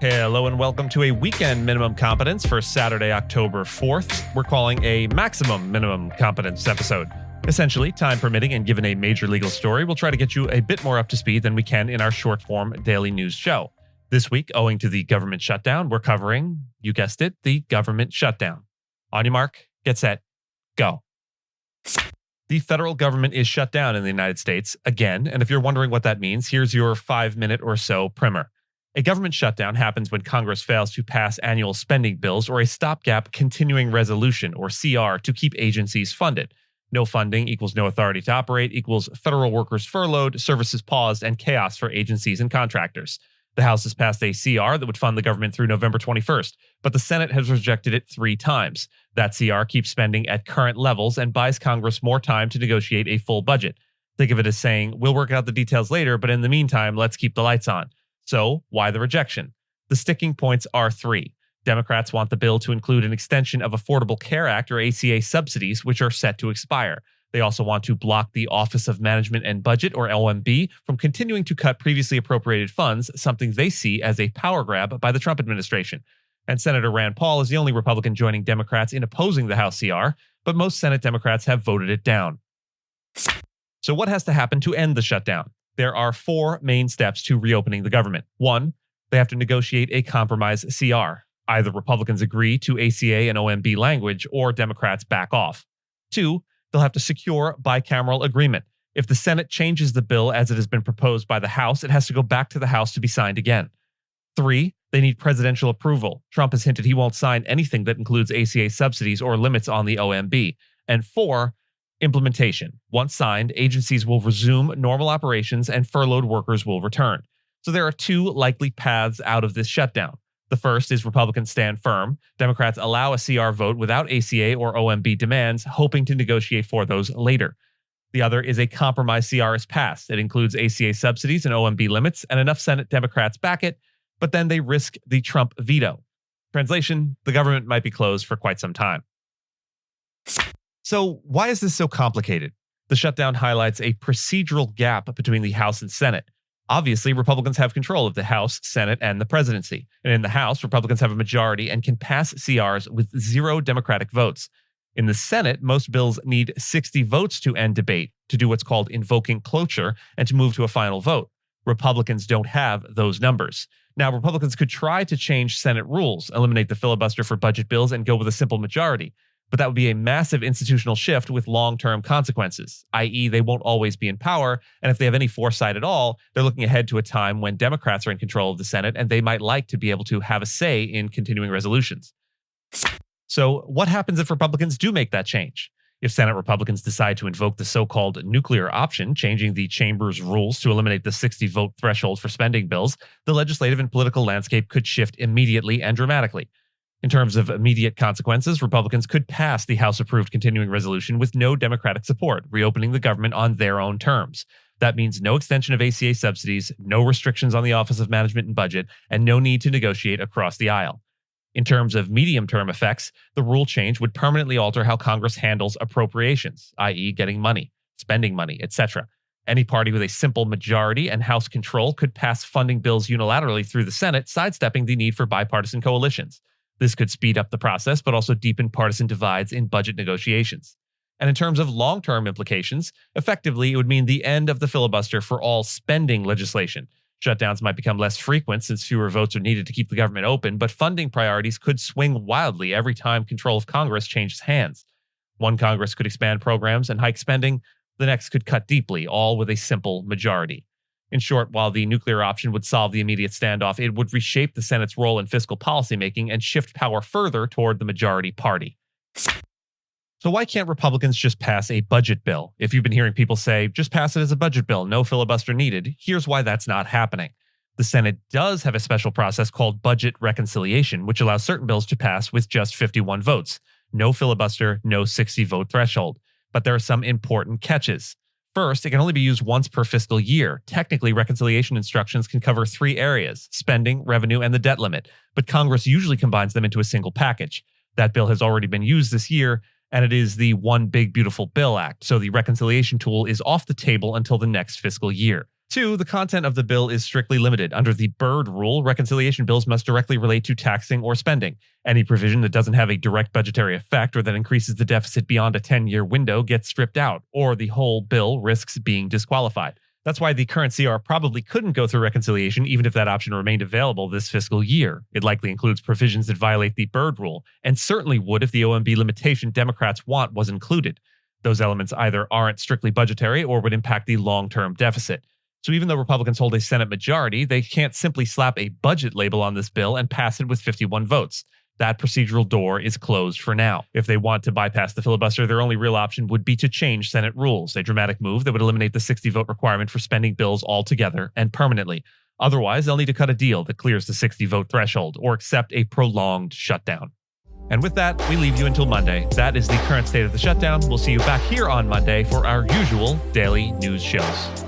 Hello and welcome to a weekend minimum competence for Saturday, October 4th. We're calling a maximum minimum competence episode. Essentially, time permitting and given a major legal story, we'll try to get you a bit more up to speed than we can in our short-form daily news show. This week, owing to the government shutdown, we're covering, you guessed it, the government shutdown. On your mark, get set, go. The federal government is shut down in the United States again, and if you're wondering what that means, here's your 5-minute or so primer. A government shutdown happens when Congress fails to pass annual spending bills or a stopgap continuing resolution, or CR, to keep agencies funded. No funding equals no authority to operate equals federal workers furloughed, services paused, and chaos for agencies and contractors. The House has passed a CR that would fund the government through November 21st, but the Senate has rejected it 3 times. That CR keeps spending at current levels and buys Congress more time to negotiate a full budget. Think of it as saying, we'll work out the details later, but in the meantime, let's keep the lights on. So, why the rejection? The sticking points are 3. Democrats want the bill to include an extension of Affordable Care Act or ACA subsidies, which are set to expire. They also want to block the Office of Management and Budget, or OMB, from continuing to cut previously appropriated funds, something they see as a power grab by the Trump administration. And Senator Rand Paul is the only Republican joining Democrats in opposing the House CR, but most Senate Democrats have voted it down. So what has to happen to end the shutdown? There are 4 main steps to reopening the government. 1, they have to negotiate a compromise CR. Either Republicans agree to ACA and OMB language, or Democrats back off. 2, they'll have to secure bicameral agreement. If the Senate changes the bill as it has been proposed by the House, it has to go back to the House to be signed again. 3, they need presidential approval. Trump has hinted he won't sign anything that includes ACA subsidies or limits on the OMB. And 4, implementation. Once signed, agencies will resume normal operations and furloughed workers will return. So there are 2 likely paths out of this shutdown. The first is Republicans stand firm. Democrats allow a CR vote without ACA or OMB demands, hoping to negotiate for those later. The other is a compromise CR is passed. It includes ACA subsidies and OMB limits, and enough Senate Democrats back it, but then they risk the Trump veto. Translation, the government might be closed for quite some time. So why is this so complicated? The shutdown highlights a procedural gap between the House and Senate. Obviously, Republicans have control of the House, Senate, and the presidency. And in the House, Republicans have a majority and can pass CRs with 0 Democratic votes. In the Senate, most bills need 60 votes to end debate, to do what's called invoking cloture, and to move to a final vote. Republicans don't have those numbers. Now, Republicans could try to change Senate rules, eliminate the filibuster for budget bills, and go with a simple majority. But that would be a massive institutional shift with long-term consequences, i.e. they won't always be in power, and if they have any foresight at all, they're looking ahead to a time when Democrats are in control of the Senate and they might like to be able to have a say in continuing resolutions. So what happens if Republicans do make that change? If Senate Republicans decide to invoke the so-called nuclear option, changing the chamber's rules to eliminate the 60-vote threshold for spending bills, the legislative and political landscape could shift immediately and dramatically. In terms of immediate consequences, Republicans could pass the House-approved continuing resolution with no Democratic support, reopening the government on their own terms. That means no extension of ACA subsidies, no restrictions on the Office of Management and Budget, and no need to negotiate across the aisle. In terms of medium-term effects, the rule change would permanently alter how Congress handles appropriations, i.e. getting money, spending money, etc. Any party with a simple majority and House control could pass funding bills unilaterally through the Senate, sidestepping the need for bipartisan coalitions. This could speed up the process, but also deepen partisan divides in budget negotiations. And in terms of long-term implications, effectively, it would mean the end of the filibuster for all spending legislation. Shutdowns might become less frequent since fewer votes are needed to keep the government open, but funding priorities could swing wildly every time control of Congress changes hands. One Congress could expand programs and hike spending, the next could cut deeply, all with a simple majority. In short, while the nuclear option would solve the immediate standoff, it would reshape the Senate's role in fiscal policymaking and shift power further toward the majority party. So why can't Republicans just pass a budget bill? If you've been hearing people say, just pass it as a budget bill, no filibuster needed, here's why that's not happening. The Senate does have a special process called budget reconciliation, which allows certain bills to pass with just 51 votes. No filibuster, no 60-vote threshold. But there are some important catches. First, it can only be used once per fiscal year. Technically, reconciliation instructions can cover 3 areas: spending, revenue, and the debt limit. But Congress usually combines them into a single package. That bill has already been used this year, and it is the One Big Beautiful Bill Act, so the reconciliation tool is off the table until the next fiscal year. 2, the content of the bill is strictly limited. Under the Byrd rule, reconciliation bills must directly relate to taxing or spending. Any provision that doesn't have a direct budgetary effect or that increases the deficit beyond a 10-year window gets stripped out, or the whole bill risks being disqualified. That's why the current CR probably couldn't go through reconciliation even if that option remained available this fiscal year. It likely includes provisions that violate the Byrd rule, and certainly would if the OMB limitation Democrats want was included. Those elements either aren't strictly budgetary or would impact the long-term deficit. So even though Republicans hold a Senate majority, they can't simply slap a budget label on this bill and pass it with 51 votes. That procedural door is closed for now. If they want to bypass the filibuster, their only real option would be to change Senate rules, a dramatic move that would eliminate the 60-vote requirement for spending bills altogether and permanently. Otherwise, they'll need to cut a deal that clears the 60-vote threshold or accept a prolonged shutdown. And with that, we leave you until Monday. That is the current state of the shutdown. We'll see you back here on Monday for our usual daily news shows.